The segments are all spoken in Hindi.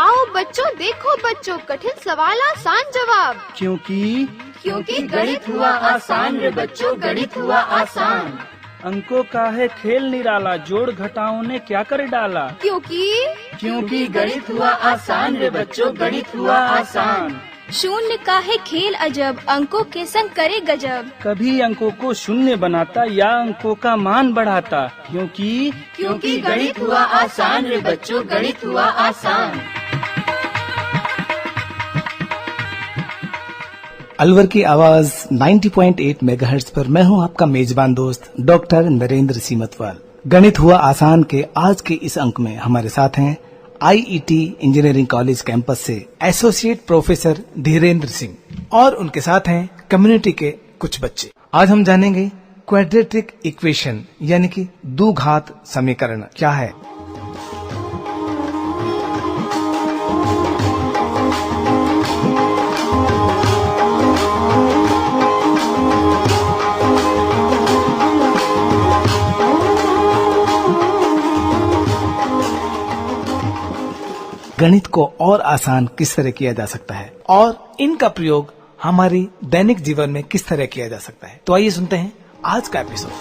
आओ बच्चों देखो बच्चों, कठिन सवाल आसान जवाब। क्योंकि गणित हुआ आसान रे बच्चों, गणित हुआ आसान। अंकों का है खेल निराला, जोड़ घटाओं ने क्या कर डाला। क्योंकि गणित हुआ आसान रे बच्चों, गणित हुआ आसान। शून्य का है खेल अजब, अंकों के संग करे गजब। कभी अंकों को शून्य बनाता या अंकों का मान बढ़ाता। क्योंकि गणित हुआ आसान रे बच्चों, गणित हुआ आसान। अलवर की आवाज 90.8 मेगाहर्ट्ज पर मैं हूं आपका मेजबान दोस्त डॉक्टर नरेंद्र सीमतवाल। गणित हुआ आसान के आज के इस अंक में हमारे साथ हैं IET इंजीनियरिंग कॉलेज कैंपस से एसोसिएट प्रोफेसर धीरेन्द्र सिंह और उनके साथ हैं कम्युनिटी के कुछ बच्चे। आज हम जानेंगे क्वाड्रेटिक इक्वेशन यानी कि द्विघात समीकरण क्या है। गणित को और आसान किस तरह किया जा सकता है और इनका प्रयोग हमारी दैनिक जीवन में किस तरह किया जा सकता है, तो आइए सुनते हैं आज का एपिसोड।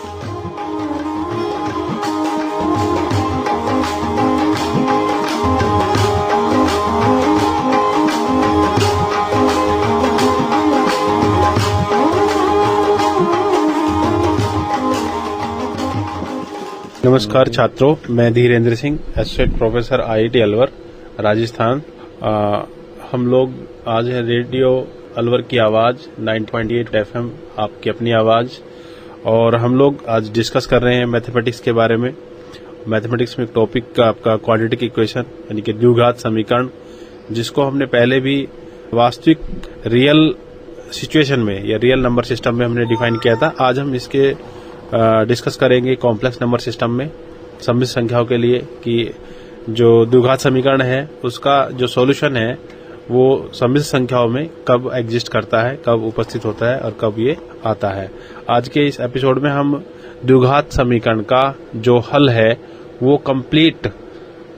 नमस्कार छात्रों, मैं Dhirendra Singh, associate professor IIT Alwar Rajasthan. हम लोग आज है रेडियो अलवर की आवाज 90.8 FM, आपकी अपनी आवाज। और हम लोग आज डिस्कस कर रहे हैं मैथमेटिक्स के बारे में। मैथमेटिक्स में टॉपिक का आपका क्वाड्रेटिक इक्वेशन यानी कि द्विघात समीकरण, जिसको हमने पहले भी वास्तविक रियल सिचुएशन में या रियल नंबर सिस्टम में हमने डिफाइन किया था। आज हम इसके डिस्कस करेंगे कॉम्प्लेक्स नंबर सिस्टम में सम्मिश्र संख्याओं के लिए कि जो द्विघात समीकरण है उसका जो सॉल्यूशन है वो सम्मिश्र संख्याओं में कब एग्जिस्ट करता है, कब उपस्थित होता है और कब ये आता है। आज के इस एपिसोड में हम द्विघात समीकरण का जो हल है वो कंप्लीट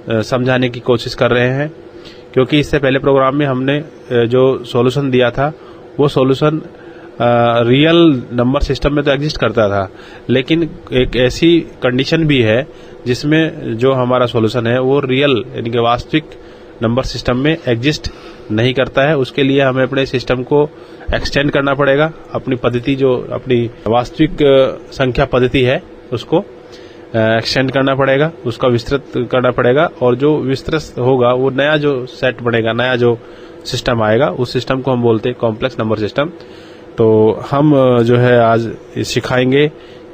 समझाने की कोशिश कर रहे हैं, क्योंकि इससे पहले प्रोग्राम में हमने जो सॉल्यूशन दिया था वो सॉल्यूशन रियल नंबर सिस्टम में तो एग्जिस्ट करता था, लेकिन एक ऐसी कंडीशन भी है जिसमें जो हमारा सॉल्यूशन है वो रियल यानी कि वास्तविक नंबर सिस्टम में एग्जिस्ट नहीं करता है। उसके लिए हमें अपने सिस्टम को एक्सटेंड करना पड़ेगा, अपनी पद्धति जो अपनी वास्तविक संख्या पद्धति है उसको एक्सटेंड करना पड़ेगा, उसका विस्तृत करना पड़ेगा। और जो विस्तृत होगा वो नया जो सेट बनेगा, नया जो सिस्टम आएगा, उस सिस्टम को हम बोलते हैं कॉम्प्लेक्स नंबर सिस्टम। तो हम जो है आज सिखाएंगे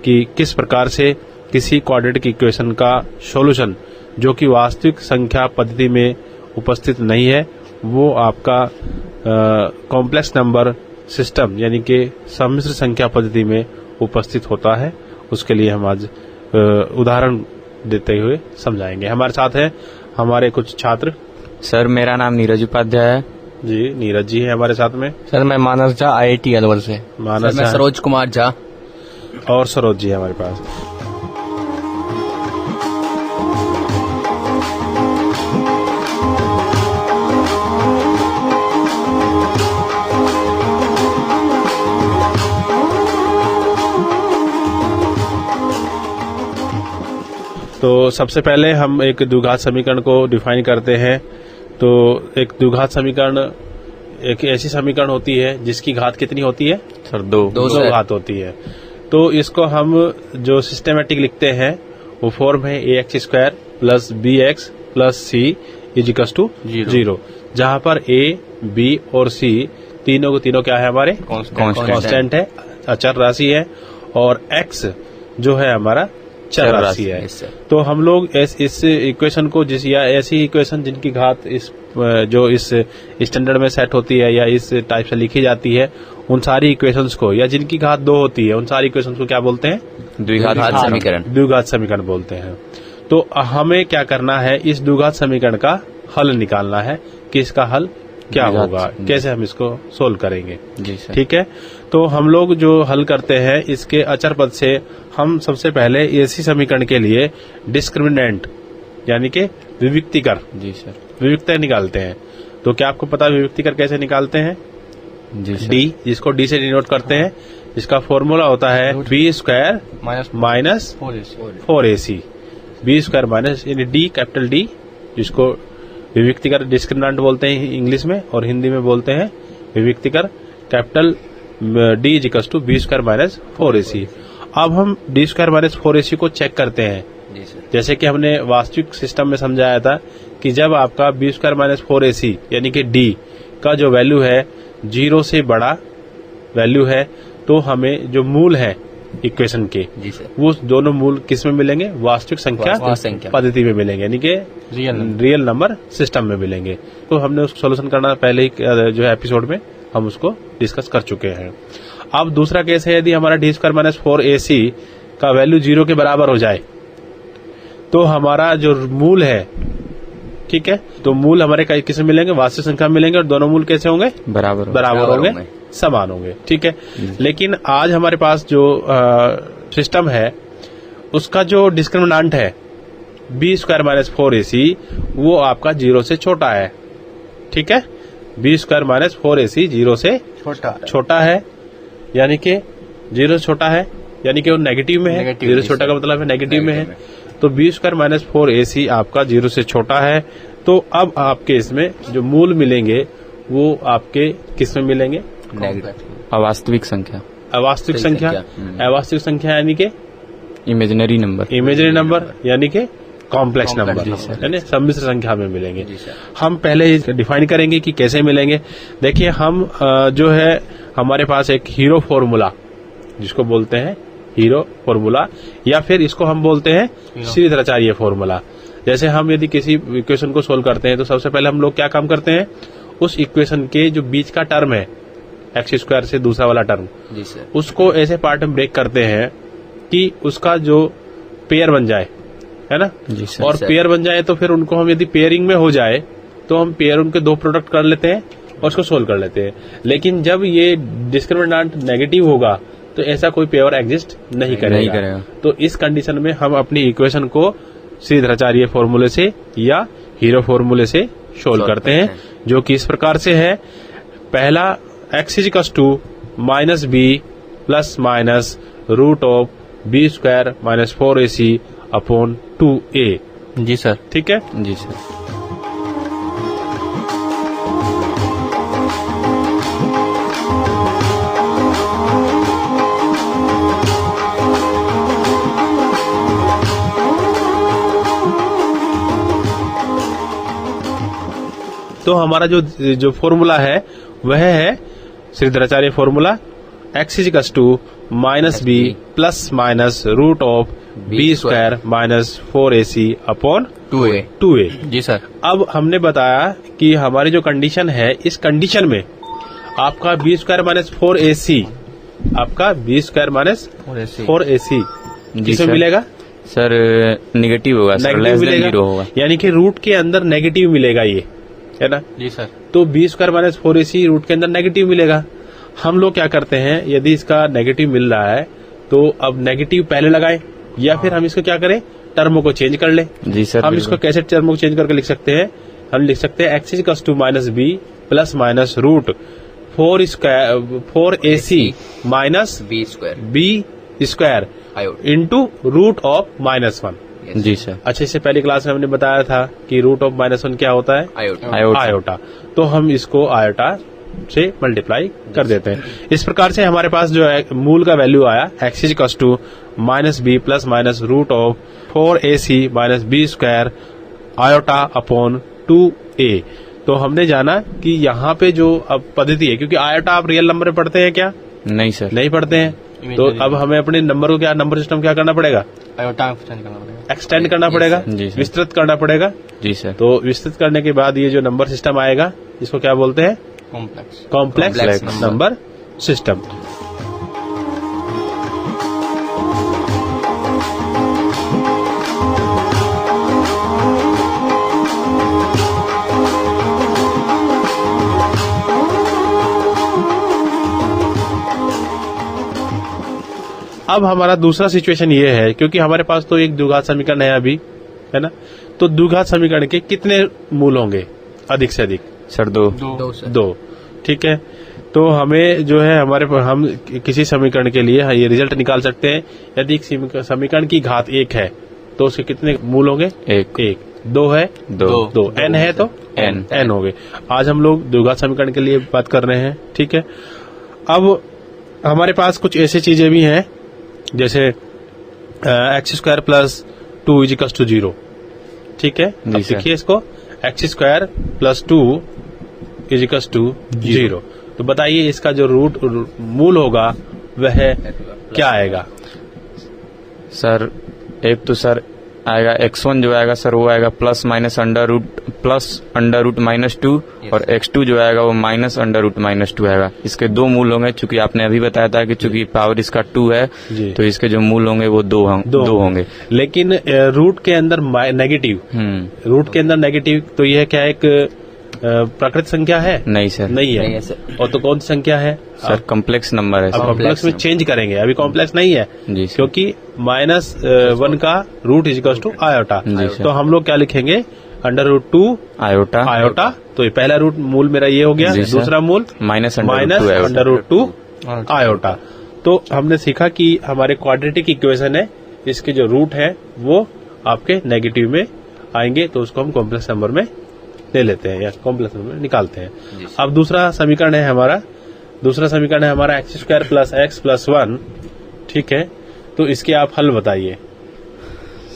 कि किस प्रकार से किसी क्वाड्रेटिक इक्वेशन का सॉल्यूशन जो कि वास्तविक संख्या पद्धति में उपस्थित नहीं है वो आपका कॉम्प्लेक्स नंबर सिस्टम यानी कि सम्मिश्र संख्या पद्धति में उपस्थित होता है। उसके लिए हम आज उदाहरण देते हुए समझाएंगे। हमारे साथ हैं हमारे कुछ छात्र। सर मेरा नाम नीरज उपाध्याय है। जी, नीरज जी है हमारे साथ में। सर मैं मानस झा IIT अलवर से। मानस मैं सरोज कुमार झा और सरोज जी है हमारे पास। तो सबसे पहले हम एक द्विघात समीकरण को डिफाइन करते हैं। तो एक द्विघात समीकरण एक ऐसी समीकरण होती है जिसकी घात कितनी होती है सर? दो घात होती है। तो इसको हम जो सिस्टमेटिक लिखते हैं वो फॉर्म है ax² + bx + c = 0, जहां पर a, b और c तीनों को तीनों क्या है हमारे कांस्टेंट है, अचर राशि है, और x जो है हमारा चर राशि है। तो हम लोग इस इक्वेशन को या ऐसी इक्वेशन जिनकी घात इस जो इस स्टैंडर्ड में सेट होती है या इस टाइप से लिखी जाती है, उन सारी इक्वेशंस को, या जिनकी घात 2 होती है उन सारी इक्वेशंस को क्या बोलते हैं? द्विघात समीकरण बोलते हैं। तो हमें क्या करना है, इस द्विघात समीकरण का हल निकालना है कि इसका हल क्या होगा, कैसे हम इसको सोल्व करेंगे। जी सर। ठीक है, तो हम लोग जो हल करते हैं इसके अचर पद से हम सबसे पहले ऐसी समीकरण के लिए डिस्क्रिमिनेंट यानी कि विविक्तिकर, जी सर। विविक्तकर निकालते हैं। तो क्या आपको पता है विविक्तिकर कैसे निकालते हैं? जी सर। डी, जिसको डी से डिनोट करते हैं, इसका फॉर्मूला होता है B square minus 4ac, B square minus यानी डी, कैपिटल डी, जिसको विविक्तिकर डिस्क्रिमिनेंट बोलते हैं इंग्लिश में और हिंदी में बोलते हैं विविक्तिकर, capital D is equals to B square minus 4ac। अब हम डी स्क्वायर माइनस 4ac को चेक करते हैं। जी सर। जैसे कि हमने वास्तविक सिस्टम में समझाया था कि जब आपका बी स्क्वायर माइनस 4ac यानी कि डी का जो वैल्यू है 0 से बड़ा वैल्यू है, तो हमें जो मूल है इक्वेशन के, जी सर। वो दोनों मूल किस में मिलेंगे? वास्तविक संख्या पद्धति में मिलेंगे, यानी कि रियल नंबर सिस्टम में मिलेंगे। तो हमने उसको सोल्यूशन करना पहले ही जो है एपिसोड में हम उसको डिस्कस कर चुके हैं। अब दूसरा केस है, यदि हमारा डी स्क्वायर माइनस 4ac का वैल्यू 0 के बराबर हो जाए, तो हमारा जो मूल है, ठीक है, तो मूल हमारे किस में मिलेंगे? वास्तविक संख्या में मिलेंगे, और दोनों मूल कैसे होंगे? बराबर होंगे, समान होंगे, ठीक है। लेकिन आज हमारे पास जो सिस्टम है उसका जो डिस्क्रिमिनेंट है बी स्क्वायर माइनस 4ac, वो आपका 0 से छोटा है, ठीक है। बी स्क्वायर माइनस 4ac 0 से छोटा है, यानी कि 0 से छोटा है, यानी कि वो नेगेटिव में है। 0 से छोटा का मतलब है नेगेटिव में है। तो बी स्क्वायर माइनस 4ac आपका 0 से छोटा है। तो अब आपके इसमें जो मूल मिलेंगे वो आपके किस में मिलेंगे? अवास्तविक संख्या। अवास्तविक संख्या, अवास्तविक संख्या यानी कि इमेजिनरी नंबर, इमेजिनरी नंबर यानी कि कॉम्प्लेक्स नंबर, यानी सम्मिश्र संख्या में मिलेंगे। हम पहले ही डिफाइन करेंगे कि कैसे मिलेंगे। देखिए, हम जो है हमारे पास एक हीरो फॉर्मूला, जिसको बोलते हैं हीरो फॉर्मूला, या फिर इसको हम बोलते हैं श्रीधराचार्य फॉर्मूला। जैसे हम यदि किसी इक्वेशन को सोल्व करते हैं तो सबसे पहले हम लोग क्या काम करते हैं? उस इक्वेशन के जो बीच का टर्म है एक्स स्क्वायर से दूसरा वाला टर्म, जी सर, उसको ऐसे पार्ट में ब्रेक करते हैं कि उसका जो पेयर बन जाए, है ना। जी सर। और पेयर बन जाए तो फिर उनको हम यदि पेयरिंग में हो जाए तो हम पेयर उनके दो प्रोडक्ट कर लेते हैं और उसको सोल्व कर लेते हैं। लेकिन जब ये डिस्क्रिमिनेंट नेगेटिव होगा तो ऐसा कोई पेयर एग्जिस्ट नहीं करेगा। तो इस कंडीशन में हम अपनी इक्वेशन को श्रीधराचार्य फॉर्मूले से या हीरो फॉर्मूले से सोल्व करते हैं, जो कि इस प्रकार से है। पहला, x equals to minus B plus minus root of B square minus 4ac upon 2a। जी सर। ठीक है, जी सर। तो हमारा जो फॉर्मूला है वह है Sridharacharya formula, x equals to minus B plus minus root of B square minus 4ac upon 2a। जी सर। अब हमने बताया कि हमारी जो कंडीशन है, इस कंडीशन में आपका बी स्क्वायर माइनस 4ac, आपका बी स्क्वायर माइनस 4ac किसमें मिलेगा? सर नेगेटिव होगा, नेगेटिव मिलेगा, यानी कि रूट के अंदर नेगेटिव मिलेगा, ये है ना। जी सर। तो B square minus 4ac root के अंदर नेगेटिव मिलेगा। हम लोग क्या करते हैं, यदि इसका नेगेटिव मिल रहा है तो अब नेगेटिव पहले लगाएं, या फिर हम इसको क्या करें, टर्मों को चेंज कर लें। जी सर। हम इसको कैसे टर्मों को चेंज करके लिख सकते हैं? हम लिख सकते हैं x equals to minus B plus minus root 4ac minus B square into root of -1। जी सर। अच्छा, इससे पहली क्लास में हमने बताया था कि रूट ऑफ -1 क्या होता है? आयोटा। तो हम इसको आयोटा से मल्टीप्लाई कर देते हैं। इस प्रकार से हमारे पास जो है मूल का वैल्यू आया x equals to minus B plus minus root of 4ac minus B square iota upon 2a। तो हमने जाना कि यहाँ पे जो अब पद्धति है, क्योंकि आयोटा आप रियल नंबर में पढ़ते हैं क्या? नहीं सर, नहीं पढ़ते हैं। तो अब हमें अपने नंबर को क्या, नंबर सिस्टम क्या करना पड़ेगा? एक्सटेंड करना पड़ेगा, विस्तृत करना पड़ेगा। जी सर। तो विस्तृत करने के बाद ये जो नंबर सिस्टम आएगा, इसको क्या बोलते हैं? Complex number system. अब हमारा दूसरा सिचुएशन ये है, क्योंकि हमारे पास तो एक द्विघात समीकरण है अभी, है ना। तो द्विघात समीकरण के कितने मूल होंगे अधिक से अधिक? सर दो। दो। ठीक है, तो हमें जो है हम किसी समीकरण के लिए ये रिजल्ट निकाल सकते हैं। यदि एक समीकरण की घात 1 है तो उसके कितने मूल होंगे? एक। 2 है? दो। n है तो n हो गए। आज हम लोग द्विघात समीकरण के लिए बात कर रहे हैं। ठीक है, अब हमारे पास कुछ ऐसी चीजें भी हैं जैसे x² प्लस 2 इजिकल्स टू 0। ठीक है, अब देखिए इसको x² प्लस 2 इजिकल्स टू 0। तो बताइए इसका जो मूल होगा वह क्या आएगा? सर एक तो सर आएगा x1 जो आएगा सर वो आएगा प्लस अंडर रूट -2 और x2 जो आएगा वो -√-2 आएगा। इसके दो मूल होंगे, चूंकि आपने अभी बताया था कि चूंकि पावर इसका 2 है तो इसके जो मूल होंगे वो दो होंगे। लेकिन रूट के अंदर नेगेटिव, रूट के अंदर नेगेटिव तो यह क्या एक प्राकृत संख्या है? नहीं सर, नहीं है सर। और तो कौन सी संख्या है सर? कॉम्प्लेक्स नंबर है। अब कॉम्प्लेक्स में चेंज करेंगे, अभी कॉम्प्लेक्स नहीं है जी, क्योंकि -1 का रूट इजिकल्स टू आयोटा। तो हम लोग क्या लिखेंगे? अंडर√2 आयोटा। तो ये पहला रूट मूल मेरा ये हो गया। दूसरा मूल -√2 आयोटा। तो हमने सीखा कि हमारे क्वाड्रेटिक इक्वेशन है, इसके जो रूट है वो आपके नेगेटिव में आएंगे, तो उसको हम कॉम्प्लेक्स नंबर में ले लेते हैं या कॉम्प्लेक्स नंबर में निकालते हैं। अब दूसरा समीकरण है हमारा x² प्लस x प्लस 1। ठीक है, तो इसके आप हल बताइए।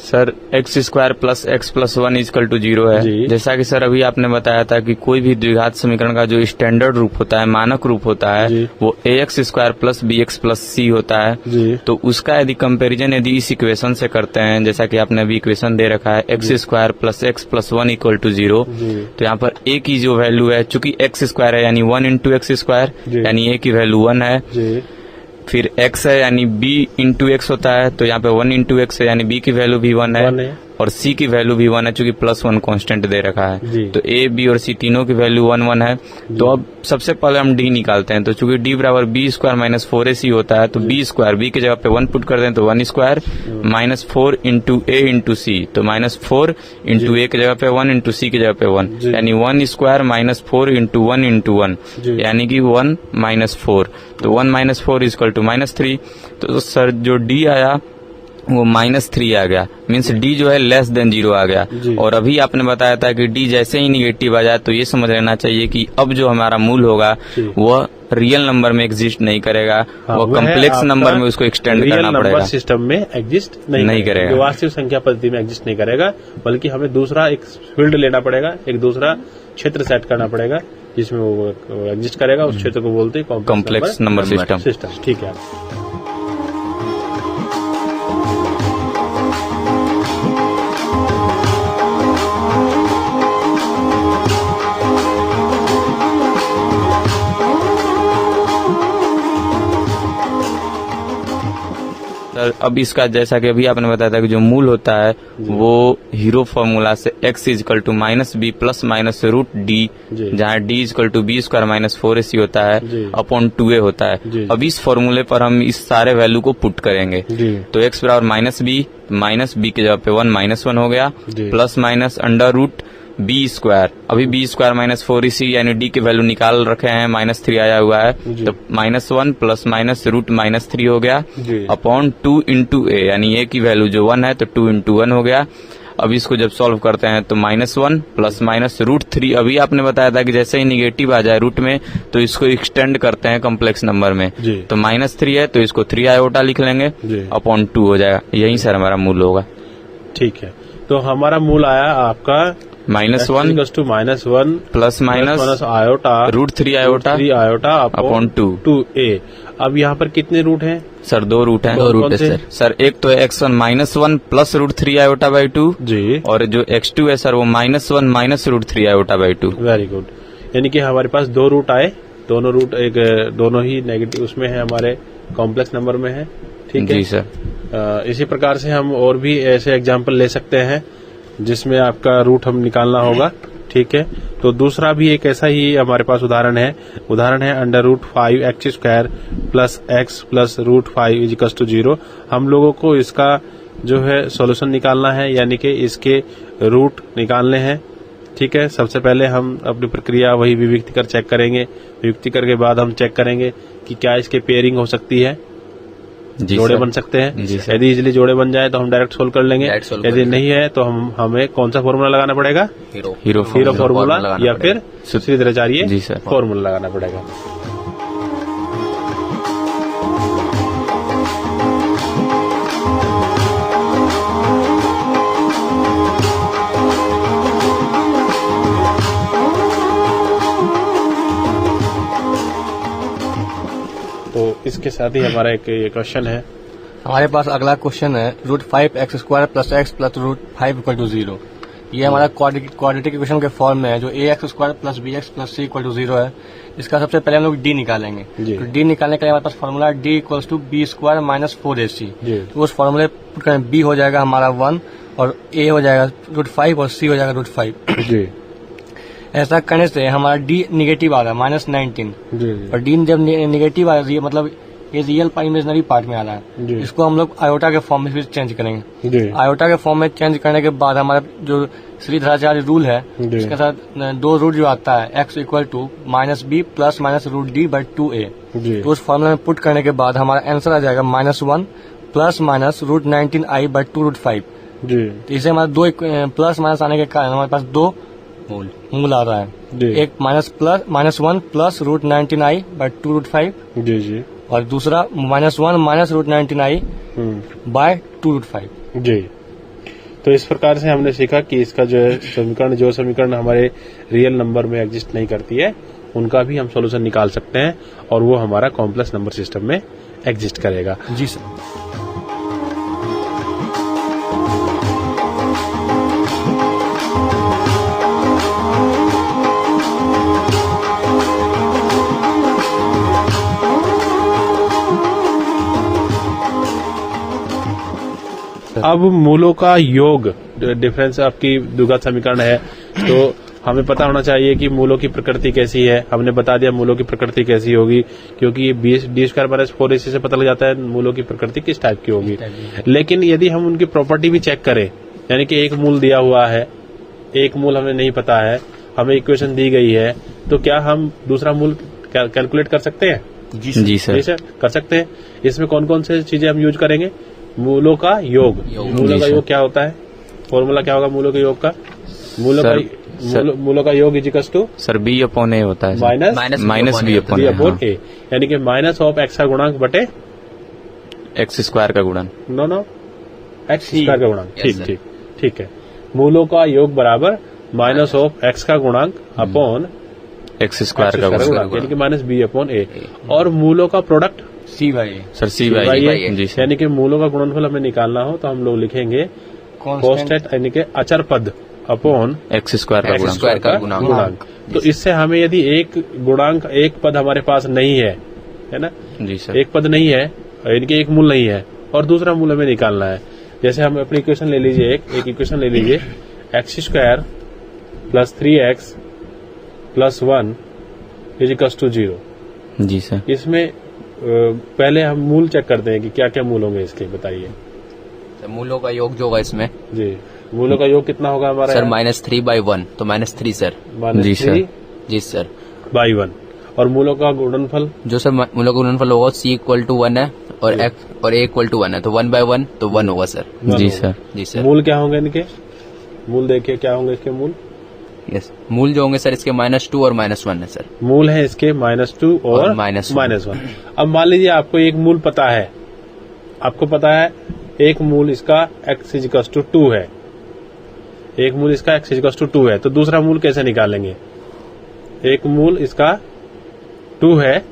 Sir x² plus x plus 1 equal to 0 है। जैसा कि सर अभी आपने बताया था कि कोई भी द्विघात समीकरण का जो स्टैंडर्ड रूप होता है, मानक रूप होता है, वो ax² plus bx plus c होता है। तो उसका यदि कंपैरिजन यदि इस इक्वेशन से करते हैं, जैसा कि आपने अभी इक्वेशन दे रखा है x² plus x plus 1 equal to 0, तो यहाँ पर a की जो वैल्यू है, चूंकि x² है यानी 1 इंटू x² यानी a की वैल्यू 1 है। फिर x है यानी b इंटू x होता है, तो यहाँ पे 1 इंटू x है यानी b की वैल्यू भी 1 है और c की वैल्यू भी 1 है, चूंकि +1 कांस्टेंट दे रखा है। तो a b और c तीनों की वैल्यू 1 है। तो अब सबसे पहले हम d निकालते हैं। तो चूंकि d बराबर b² माइनस 4ac होता है, तो b² की जगह पे 1 पुट कर दें तो 1² minus 4 into a into c, तो -4 इंटू a की जगह पे 1 इंटू c की जगह पे 1 यानी 1² माइनस 4 इंटू 1 इंटू 1 यानी कि 1 माइनस 4। तो 1 - 4 इक्वल टू -3। तो सर जो d आया वो -3 आ गया, मीन्स d जो है लेस देन 0 आ गया। और अभी आपने बताया था कि d जैसे ही निगेटिव आ जाए तो ये समझ लेना चाहिए कि अब जो हमारा मूल होगा वह रियल नंबर में एग्जिस्ट नहीं करेगा, वो कॉम्प्लेक्स नंबर में उसको एक्सटेंड करना पड़ेगा। नंबर सिस्टम में एग्जिस्ट नहीं करेगा, वास्तविक संख्या पद्धति में एग्जिस्ट नहीं करेगा, बल्कि हमें दूसरा एक फील्ड लेना पड़ेगा, एक दूसरा क्षेत्र सेट करना पड़ेगा जिसमें वो एग्जिस्ट करेगा। उस क्षेत्र को बोलते हैं कॉम्प्लेक्स नंबर सिस्टम। ठीक है। सर अब इसका जैसा कि अभी आपने बताया था कि जो मूल होता है वो हीरो फॉर्मूला से x equal to -b plus -√d, जहाँ d equal to b² minus 4ac होता है अपॉन 2a होता है। अब इस फॉर्मूले पर हम इस सारे वैल्यू को पुट करेंगे। तो x बराबर -b की जगह पे 1 हो गया, प्लस माइनस अंडर√b²। अभी b² माइनस 4ac यानी d की वैल्यू निकाल रखे हैं, -3 आया हुआ है, तो -1 प्लस -√-3 हो गया अपॉन 2 इंटू a यानी a की वैल्यू जो 1 है तो 2 इंटू 1 हो गया। अब इसको जब सॉल्व करते हैं तो -1 प्लस -√3। अभी आपने बताया था कि जैसे ही निगेटिव आ जाए रूट में तो इसको एक्सटेंड करते हैं कॉम्प्लेक्स नंबर में, तो -3 है तो इसको 3 आयोटा लिख लेंगे अपॉन 2 हो जाएगा। यही सर हमारा मूल होगा। ठीक है, तो हमारा मूल आया आपका -1 plus minus iota √3 iota upon 2a। अब यहाँ पर कितने रूट हैं? सर 2 रूट हैं। 2 रूट है सर एक तो x1 -1 प्लस √3 आयोटा बाई 2 जी, और जो x2 है सर वो -1 minus √3 iota by 2। Very good. यानी कि हमारे पास 2 रूट आए, दोनों रूट दोनों ही नेगेटिव उसमें है, हमारे कॉम्प्लेक्स नंबर में है। ठीक है जी सर। इसी प्रकार से हम और भी ऐसे एग्जाम्पल ले सकते हैं जिसमें आपका रूट हम निकालना होगा। ठीक है, तो दूसरा भी एक ऐसा ही हमारे पास उदाहरण है अंडर√5 x² plus x plus √5 equals to 0। हम लोगों को इसका जो है सॉल्यूशन निकालना है, यानी कि इसके रूट निकालने हैं। ठीक है, सबसे पहले हम अपनी प्रक्रिया वही विभक्ति कर चेक करेंगे। विभक्ति करके बाद हम चेक करेंगे कि क्या इसके पेयरिंग हो सकती है, जोड़े बन सकते हैं। यदि इजीली जोड़े बन जाए तो हम डायरेक्ट सोल्व कर लेंगे। यदि नहीं है तो हमें कौन सा फॉर्मूला लगाना पड़ेगा? हीरो फॉर्मूला या फिर श्रीधराचार्य फॉर्मूला लगाना पड़ेगा। तो इसके साथ ही हमारा एक क्वेश्चन है। हमारे पास अगला क्वेश्चन है √5x² + x + √5 = 0। ये हमारा क्वाड्रेटिक इक्वेशन के फॉर्म में है, जो ax² + bx + c = 0 है। इसका सबसे पहले हम लोग d निकालेंगे। तो d निकालने के लिए हमारे पास फॉर्मूला d = b² - 4ac। तो उस फॉर्मूले पुट करें, b हो जाएगा हमारा 1 और a हो जाएगा √5 और c हो जाएगा √5। ऐसा करने से हमारा d निगेटिव आ रहा है -19 और d जब निगेटिव आ रहा है मतलब ये रियल पार्ट इमेजिनरी पार्ट में आ रहा है। इसको हम लोग आयोटा के फॉर्म में फिर चेंज करेंगे। आयोटा के फॉर्म में चेंज करने के बाद हमारा जो श्रीधराचार्य रूल है इसके साथ दो रूट जो आता है x = -b + -√d/2a। तो उस फॉर्मूला में पुट करने के बाद हमारा आंसर आ जाएगा -1 ± √19i/2√5। तो इसे हमारा दो प्लस माइनस आने के कारण हमारे पास दो मूल आ रहा है। एक -1 + √19i/2√5 और दूसरा -1 - √19i/2√5। जी, तो इस प्रकार से हमने सीखा कि इसका जो समीकरण हमारे रियल नंबर में एग्जिस्ट नहीं करती है उनका भी हम सॉल्यूशन निकाल सकते हैं और वो हमारा कॉम्प्लेक्स नंबर सिस्टम में एग्जिस्ट करेगा। जी सर। अब मूलों का योग डिफरेंस आपकी द्विघात समीकरण है, तो हमें पता होना चाहिए कि मूलों की प्रकृति कैसी है। हमने बता दिया मूलों की प्रकृति कैसी होगी, क्योंकि d² - 4ac से पता लग जाता है मूलों की प्रकृति किस टाइप की होगी। लेकिन यदि हम उनकी प्रॉपर्टी भी चेक करें, यानी कि एक मूल दिया हुआ है, एक मूल हमें नहीं पता है, हमें इक्वेशन दी गई है, तो क्या हम दूसरा मूल कैलकुलेट कर सकते हैं? जी सर कर सकते हैं। इसमें कौन कौन से चीजें हम यूज करेंगे? मूलों का योग। मूलों का योग क्या होता है? फॉर्मूला क्या होगा मूलों के योग का? मूलों का योग = सर b/a होता है माइनस b/a, यानी कि -x का गुणांक बटे x² का गुणन। नो x² का गुणांक। ठीक है। मूलों का योग बराबर -x का गुणांक अपॉन x² का गुणांक, यानी कि -b/a। और मूलों का प्रोडक्ट सर c/a। यानी कि मूलों का गुणनफल हमें निकालना हो तो हम लोग लिखेंगे कांस्टेंट, यानी कि अचर पद अपॉन x² का गुणांक। तो इससे हमें यदि एक पद हमारे पास नहीं है ना? जी सर। एक पद नहीं है, यानी कि एक मूल नहीं है और दूसरा मूल हमें निकालना है। जैसे हम अपनी इक्वेशन ले लीजिए, एक इक्वेशन ले लीजिए, x² + 3x + 1 = 0। जी सर। इसमें पहले हम मूल चेक करते हैं कि क्या क्या मूल होंगे इसके, बताइए। मूलों का योग जो होगा इसमें, जी, मूलों का योग कितना होगा हमारा सर? -3/1, तो -3 सर। जी सर। जी सर। /1। और मूलों का गुणनफल जो सर मूलों का गुणनफल होगा c = 1 है और a = 1 है, तो 1/1 तो 1 होगा सर। जी सर। जी सर। मूल क्या होंगे इनके? मूल देखिए क्या होंगे इसके मूल। यस, मूल जो होंगे सर इसके -2 और -1 है सर। मूल है इसके -2 और -1। अब मान लीजिए आपको एक मूल पता है, आपको पता है एक मूल इसका x = 2 है, एक मूल इसका x = 2 है, तो दूसरा मूल कैसे निकालेंगे? एक मूल इसका 2 है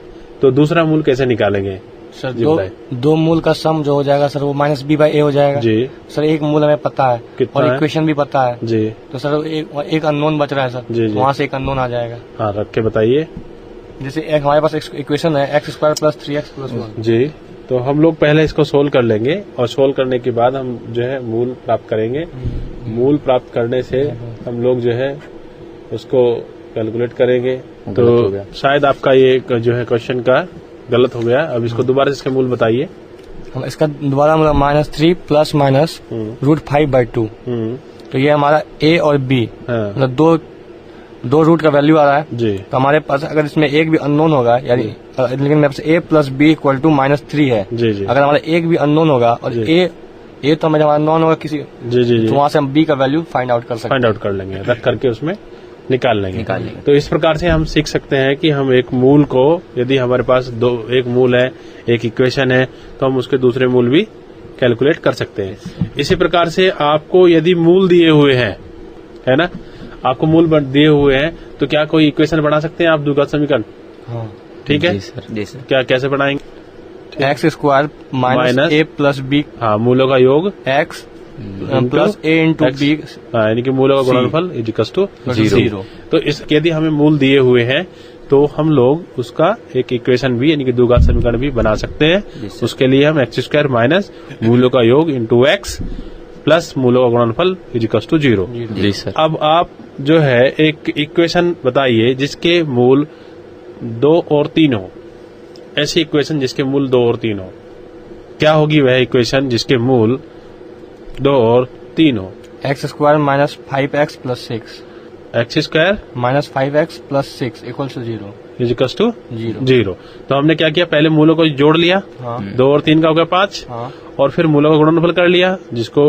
तो दूसरा मूल कैसे निकालेंगे? सर दो मूल का सम जो हो जाएगा सर वो -b/a हो जाएगा। जी सर। एक मूल हमें पता है और इक्वेशन भी पता है जी, तो सर एक अननोन बच रहा है सर। जी। वहाँ से एक अननोन आ जाएगा। हाँ, रख के बताइए। जैसे एक हमारे पास इक्वेशन है x² + 3x + 1। जी, तो हम लोग पहले इसको सोल्व कर लेंगे और सोल्व करने के बाद हम जो है मूल प्राप्त करेंगे। मूल प्राप्त करने से हम लोग जो है उसको कैलकुलेट करेंगे। तो शायद आपका ये जो है क्वेश्चन का गलत हो गया। अब इसको दोबारा इसके मूल बताइए। हम इसका दोबारा मतलब -3 प्लस माइनस √5/2। तो ये हमारा a और b मतलब दो रूट का वैल्यू आ रहा है जी। तो हमारे पास अगर इसमें एक भी अननोन होगा यानी लेकिन मेरे पास a plus b equal to -3 है जी जी। अगर हमारा एक भी अननोन होगा और a तो हमारा नॉन होगा किसी जी जी तो वहाँ से हम b का वैल्यू फाइंड आउट कर सकते फाइंड आउट कर लेंगे, रख करके उसमें निकाल लेंगे। तो इस प्रकार से हम सीख सकते हैं कि हम एक मूल को, यदि हमारे पास एक मूल है, एक इक्वेशन है, तो हम उसके दूसरे मूल भी कैलकुलेट कर सकते हैं। इसी प्रकार से आपको यदि मूल दिए हुए हैं, है ना, आपको मूल दिए हुए हैं, तो क्या कोई इक्वेशन बना सकते हैं आप द्विघात समीकरण? हाँ। ठीक है, जी सर। क्या कैसे बनाएंगे? x² minus a plus b हाँ, मूलों का योग x plus a into x, b हाँ, यानी कि मूलों का गुणनफल इक्वल्स टू 0। तो इस यदि हमें मूल दिए हुए हैं तो हम लोग उसका एक इक्वेशन भी यानी कि द्विघात समीकरण भी बना सकते हैं। उसके लिए हम x² माइनस मूलों का योग इंटू x प्लस मूलों का गुणनफल इक्वल्स टू 0। Ji sir. अब आप जो है एक इक्वेशन बताइए जिसके मूल 2 और 3 हो, ऐसी इक्वेशन जिसके मूल 2 और 3 हो। क्या होगी वह इक्वेशन जिसके मूल 2 और 3 हो? x² minus 5x plus 6 x² minus 5x plus 6 equals to 0 equals to 0। 0। तो हमने क्या किया, पहले मूलों को जोड़ लिया, हाँ 2 और 3 का हो गया 5, हाँ और फिर मूलों का गुणनफल कर लिया जिसको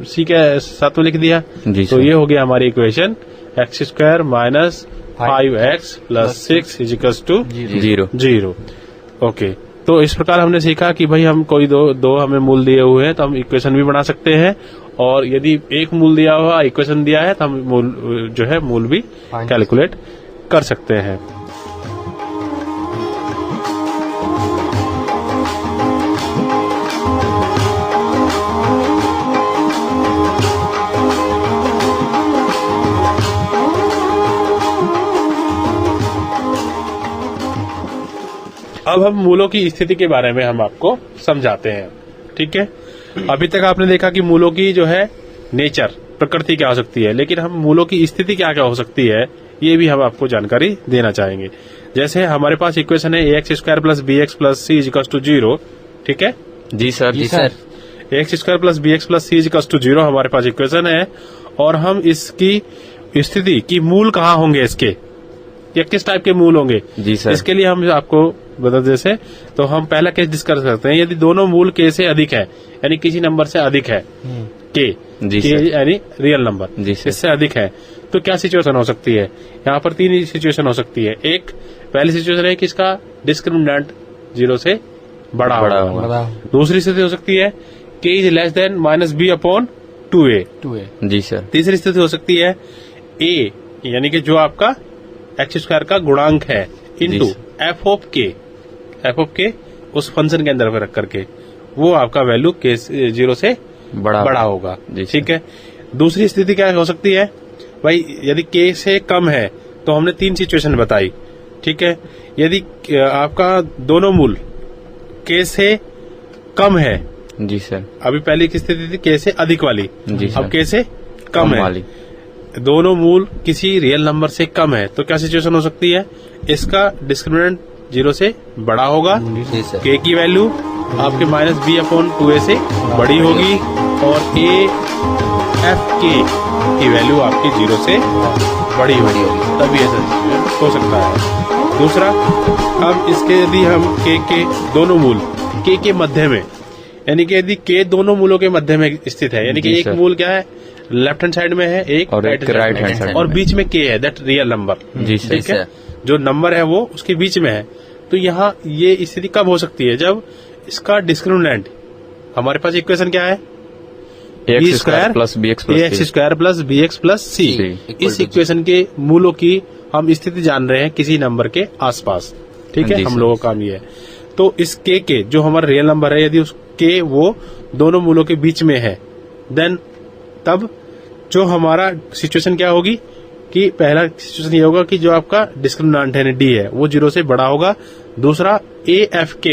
c के साथ में लिख दिया। जी तो सर। ये हो गया हमारी equation x² minus 5x plus 6 equals to 0। Okay, तो इस प्रकार हमने सीखा कि भाई हम कोई दो हमें मूल दिए हुए हैं तो हम इक्वेशन भी बना सकते हैं, और यदि एक मूल दिया हुआ इक्वेशन दिया है तो हम मूल भी कैलकुलेट कर सकते हैं। अब हम मूलों की स्थिति के बारे में हम आपको समझाते हैं। ठीक है, अभी तक आपने देखा कि मूलों की जो है नेचर, प्रकृति क्या हो सकती है, लेकिन हम मूलों की स्थिति क्या क्या हो सकती है ये भी हम आपको जानकारी देना चाहेंगे। जैसे हमारे पास इक्वेशन है ax² plus bx plus c equals to 0। ठीक है जी सर। जी sir. ax² plus bx plus c equals to 0 हमारे पास इक्वेशन है, और हम इसकी स्थिति की मूल कहाँ होंगे, इसके या किस टाइप के मूल होंगे जी सर। इसके लिए हम आपको बता जैसे, तो हम पहला केस डिस्कस करते हैं। यदि दोनों मूल के से अधिक है, यानी किसी नंबर से अधिक है, के यानी रियल नंबर इससे अधिक है, तो क्या सिचुएशन हो सकती है? यहाँ पर 3 सिचुएशन हो सकती है। एक पहली सिचुएशन है कि इसका डिस्क्रिमिनेंट 0 से बड़ा होगा। दूसरी स्थिति हो सकती है K is less than -b upon 2a। जी सर। तीसरी स्थिति हो सकती है a यानी कि जो आपका x² का गुणांक है इंटू f ऑफ k उस फंक्शन के अंदर रख करके वो आपका वैल्यू के 0 से बड़ा होगा। ठीक है, दूसरी स्थिति क्या हो सकती है भाई, यदि k से कम है तो हमने 3 सिचुएशन बताई। ठीक है, यदि आपका दोनों मूल k से कम है, जी सर, अभी पहली की स्थिति थी k से अधिक वाली, जी सर, अब k से कम है, दोनों मूल किसी रियल नंबर से कम है, तो क्या सिचुएशन हो सकती है, इसका डिस्क्रिमिनेंट 0 से बड़ा होगा, k की वैल्यू आपके -b अपॉन 2a से बड़ी होगी, और a/f की वैल्यू आपकी 0 से बड़ी होगी, तभी ऐसा हो सकता है। दूसरा, अब इसके यदि हम k के दोनों मूल k के मध्य में, यानी कि यदि k दोनों मूलों के मध्य में स्थित है, यानी कि एक मूल क्या है लेफ्ट हैंड साइड में है, एक राइट हैंड साइड, और बीच में k है, दैट रियल नंबर। ठीक है, जो नंबर है वो उसके बीच में है, तो यहाँ ये स्थिति कब हो सकती है, जब इसका डिस्क्रिमिनेंट, हमारे पास इक्वेशन क्या है, ax² plus bx plus c। इस इक्वेशन के मूलों की हम स्थिति जान रहे हैं किसी नंबर के आसपास। ठीक है, हम लोगों का काम ये है। तो इस k के जो हमारा रियल नंबर है, यदि उस k वो दोनों मूलों के बीच में है, देन तब जो हमारा सिचुएशन क्या होगी कि पहला सिचुएशन ये होगा कि जो आपका डिस्क्रिमिनेंट है d है वो 0 से बड़ा होगा। दूसरा AFK,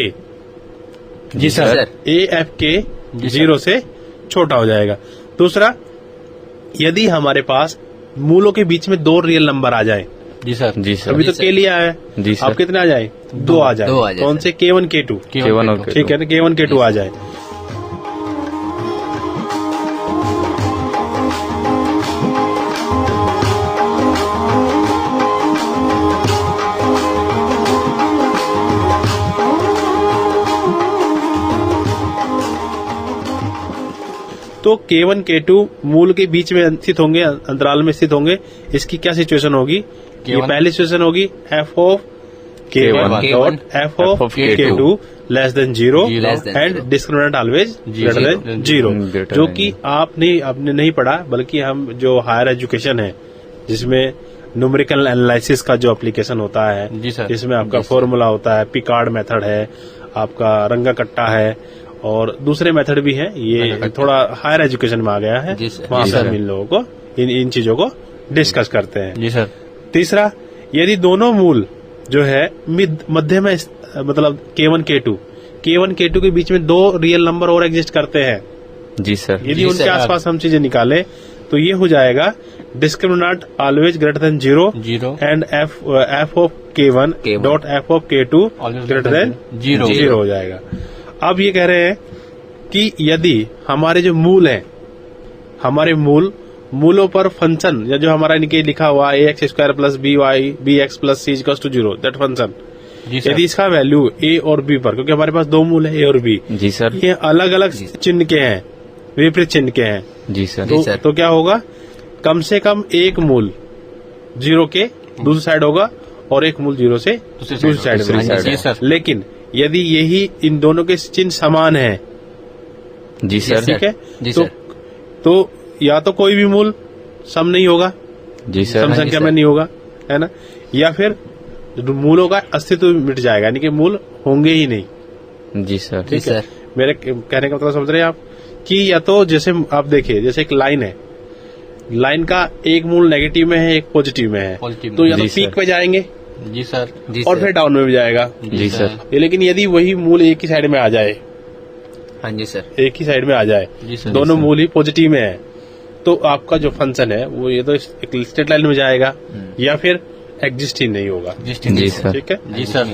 जी सर, AFK 0 से छोटा हो जाएगा। दूसरा, यदि हमारे पास मूलों के बीच में 2 रियल नंबर आ जाए, जी सर, जी सर, अभी तो k लिया है, जी सर, अब कितने आ जाए, 2 आ जाए, कौन से K1 K2, K1 और ठीक है, K1 K2 आ जाए, तो K1 K2 मूल के बीच में स्थित होंगे, अंतराल में स्थित होंगे। इसकी क्या सिचुएशन होगी? ये पहली सिचुएशन होगी f of K1 dot f of K2 less than 0 and discriminant always greater than 0, जो कि आपने नहीं पढ़ा, बल्कि हम जो हायर एजुकेशन है जिसमें न्यूमेरिकल एनालिसिस का जो एप्लीकेशन होता है, जिसमें आपका फॉर्मूला होता है, पिकार्ड मेथड है, आपका रंगा कट्टा है और दूसरे मेथड भी हैं, ये थोड़ा हायर एजुकेशन में आ गया है, वहाँ से हम इन लोगों को इन चीजों को डिस्कस करते हैं। जी सर। तीसरा, यदि दोनों मूल जो है मध्य में, मतलब K1 K2 के बीच में दो रियल नंबर और एग्जिस्ट करते हैं, जी सर, यदि उनके आसपास हम चीजें निकालें तो ये हो जाएगा discriminant always greater than 0 and f of K1 dot f of K2 greater than 0 हो जाएगा। अब ये कह रहे हैं कि यदि हमारे जो मूल हैं, हमारे मूलों पर फंक्शन या जो हमारा इनके लिखा हुआ ax square plus bx plus c equals to 0, that function, यदि इसका वैल्यू a और b पर, क्योंकि हमारे पास दो मूल है a और b, जी सर, ये अलग अलग चिन्ह के हैं, विपरीत चिन्ह के हैं, जी सर, तो क्या होगा? कम से कम एक मूल 0 के दूसरी साइड होगा और एक मूल 0 से दूसरी साइड में। लेकिन यदि यही इन दोनों के चिन्ह समान है, जी सर, ठीक है, तो या तो कोई भी मूल सम नहीं होगा, जी सर, सम संख्या में नहीं होगा, है ना, या फिर मूलों का अस्तित्व मिट जाएगा, यानी कि मूल होंगे ही नहीं। जी सर, ठीक है। मेरे कहने का मतलब समझ रहे हैं आप कि या तो जैसे आप देखिए, जैसे एक लाइन है, लाइन का एक मूल नेगेटिव में है, एक पॉजिटिव में है, तो या तो पीक पे जाएंगे, जी सर, और फिर डाउन में भी जाएगा, जी सर। लेकिन यदि वही मूल एक ही साइड में आ जाए, हाँ जी सर, एक ही साइड में आ जाए, दोनों मूल ही पॉजिटिव में है, तो आपका जो फंक्शन है वो ये तो एक स्ट्रेट लाइन में जाएगा या फिर एग्जिस्ट ही नहीं होगा। जी सर, ठीक है, जी सर।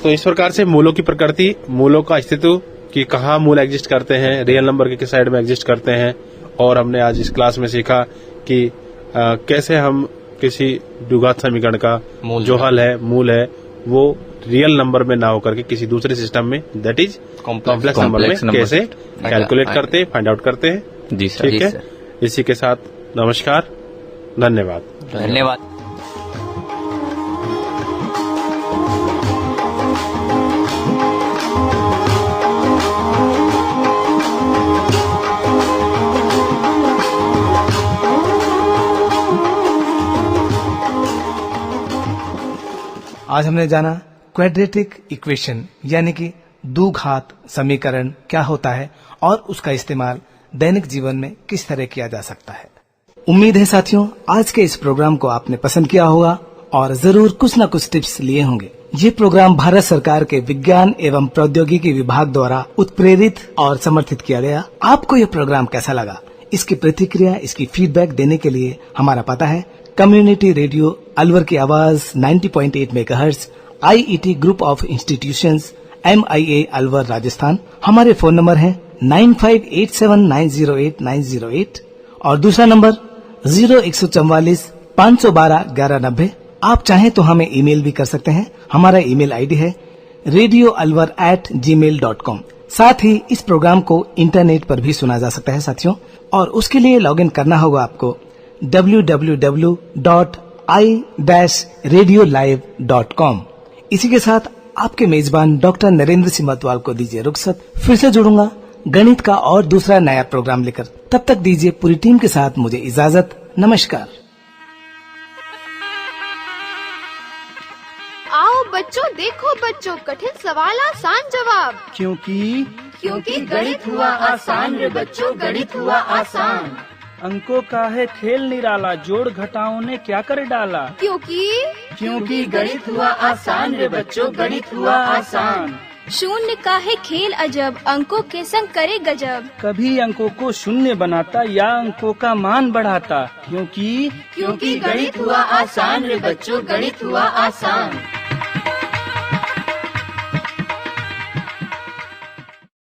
तो इस प्रकार से मूलों की प्रकृति, मूलों का अस्तित्व, कि कहाँ मूल एग्जिस्ट करते हैं, रियल नंबर के किस साइड में एग्जिस्ट करते हैं, और हमने आज इस क्लास में सीखा कि कैसे हम किसी द्विघात समीकरण का जो हल है, मूल है, वो रियल नंबर में ना होकर के किसी दूसरे सिस्टम में, दैट इज कॉम्प्लेक्स नंबर में कैसे कैलकुलेट करते हैं, फाइंड आउट करते हैं। जी सर, ठीक है। इसी के साथ नमस्कार, धन्यवाद। आज हमने जाना क्वाड्रेटिक इक्वेशन यानी कि द्विघात समीकरण क्या होता है और उसका इस्तेमाल दैनिक जीवन में किस तरह किया जा सकता है। उम्मीद है साथियों, आज के इस प्रोग्राम को आपने पसंद किया होगा और जरूर कुछ न कुछ टिप्स लिए होंगे। ये प्रोग्राम भारत सरकार के विज्ञान एवं प्रौद्योगिकी विभाग द्वारा उत्प्रेरित और समर्थित किया गया। आपको ये प्रोग्राम कैसा लगा, इसकी प्रतिक्रिया, इसकी फीडबैक देने के लिए हमारा पता है कम्युनिटी रेडियो अलवर की आवाज 90.8 megahertz, IET group of institutions, MIA Alwar Rajasthan. हमारे फोन नंबर है 9587908908 और दूसरा नंबर 0144 512 1190। आप चाहें तो हमें ईमेल भी कर सकते हैं। हमारा ईमेल आईडी है radioalwar@gmail.com। साथ ही इस प्रोग्राम को इंटरनेट पर भी सुना जा सकता है साथियों, और उसके लिए लॉगिन करना होगा आपको www.i-radiolive.com। इसी के साथ आपके मेजबान डॉक्टर नरेंद्र सिंह मतवाल को दीजिए रुखसत। फिर से जुड़ूंगा गणित का और दूसरा नया प्रोग्राम लेकर। तब तक दीजिए पूरी टीम के साथ मुझे इजाजत। नमस्कार। आओ बच्चों, देखो बच्चों, कठिन सवाल आसान जवाब। क्योंकि गणित हुआ आसान रे बच्चों, गणित हुआ आसान। अंकों का है खेल निराला, जोड़ घटाओं ने क्या कर डाला। क्योंकि गणित हुआ आसान रे बच्चों, गणित हुआ आसान। शून्य का है खेल अजब, अंकों के संग करे गजब। कभी अंकों को शून्य बनाता या अंकों का मान बढ़ाता। क्योंकि गणित हुआ आसान रे बच्चों, गणित हुआ आसान।